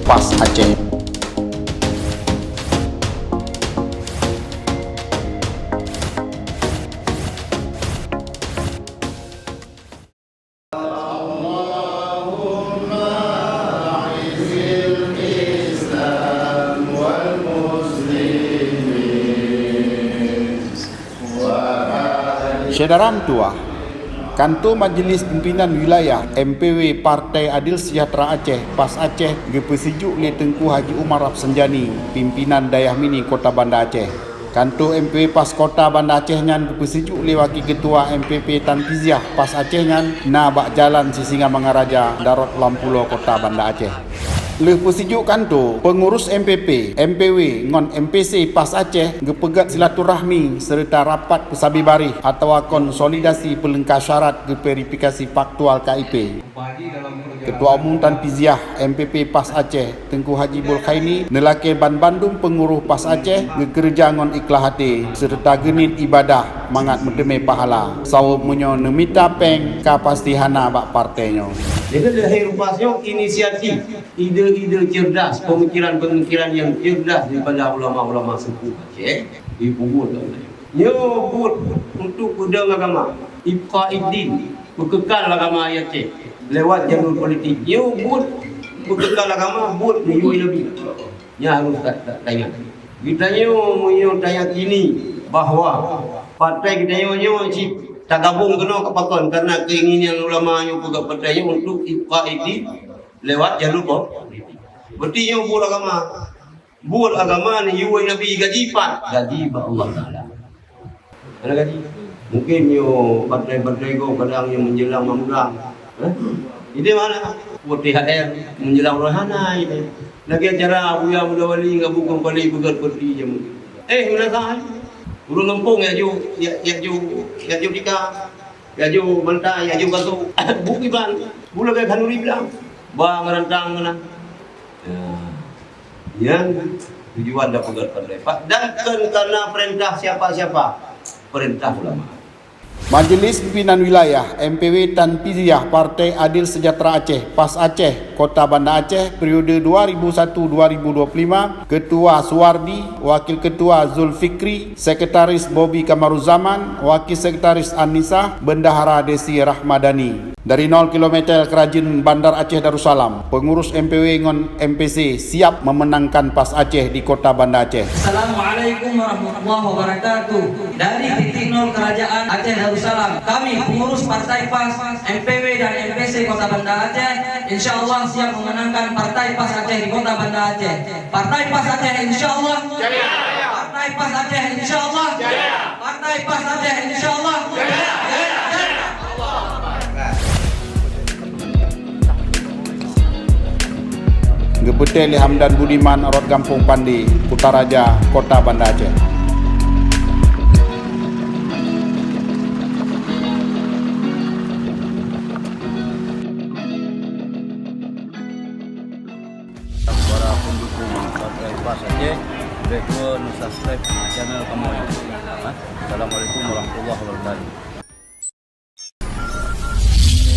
PAS Aceh. Syederam Tua, Kantor Majlis Pimpinan Wilayah MPW Partai Adil Sejahtera Aceh PAS Aceh gepersejuk le Tengku Haji Umar Afsanjani, Pimpinan Dayah Mini Kota Bandar Aceh. Kantor MPW PAS Kota Bandar Aceh ngan gepersejuk le Wakil Ketua MPP Tan Fiziah PAS Aceh ngan na bak jalan Sisinga Mangaraja Darot Lampulo Kota Bandar Aceh. Le persejuk kantor pengurus MPP, MPW ngon MPC PAS Aceh gepegat silaturahmi serta rapat pesabi barih atau konsolidasi pelengkap syarat verifikasi faktual KIP. Ketua Umum Tan Fiziah MPP PAS Aceh Tengku Haji Bulkhaini nelake ban Bandung pengurus PAS Aceh gekerja ngon ikhlas hati serta genit ibadah mangat mendeme pahala sawo menyo nemita peng kapastihana bak partainya. Jadi lahir pasnya inisiatif, ide-ide cerdas, pemikiran-pemikiran yang cerdas daripada ulama-ulama suku Aceh dipubur. Yo buat untuk pedang agama, ibqaiddin, bekekal agama Aceh lewat jalur politik. Yo buat bekekal agama, buat menyuai lebih. Ya harus tak tanya. Kita yo tanya kini bahawa partai kita yo tak gabung kena kepakon karena keinginan ulama yang pegang partai untuk ibqaidi lewat jalur politik. Berarti yang buat agama ni yuai nabi gaji Allah Taala. Ada gaji. Mungkin yo partai-partai go kadang yang menjelang Ramadan. Ini mana? Buat THR menjelang rohana ini. Lagi acara Buya Muda Wali gabung kembali pegang parti je mungkin. Mana sah? Urung Lampung ya ju dika ya ju Manta ya ju Batu buki ban bula kayak Kanuri bilang bang rentang mana yang tujuan dah pegat pandai pak dan karena perintah siapa perintah ulama. Majlis Pimpinan Wilayah MPW Tan Fiziah Partai Adil Sejahtera Aceh PAS Aceh Kota Bandar Aceh periode 2001-2025, Ketua Suwardi, Wakil Ketua Zulfikri, Sekretaris Bobby Kamaruzaman, Wakil Sekretaris Anissa, Bendahara Desi Rahmadani. Dari 0 km Kerajin Bandar Aceh Darussalam, pengurus MPW ngon MPC siap memenangkan PAS Aceh di Kota Bandar Aceh. Assalamualaikum warahmatullahi wabarakatuh. Dari titik 0 Kerajaan Aceh Darussalam, kami pengurus Partai PAS, MPW dan MPC Kota Bandar Aceh, insyaallah siap memenangkan Partai PAS Aceh di Kota Bandar Aceh. Partai PAS Aceh insyaallah jaya. Partai PAS Aceh insyaallah jaya. Partai PAS Aceh insyaallah jaya. Gebetel Hamdan Budiman Rot Gampung Pandi, Kutaraja, Kota Bandar Aceh. Para pendukung Partai PAS Aceh, subscribe channel kami. Assalamualaikum warahmatullahi wabarakatuh.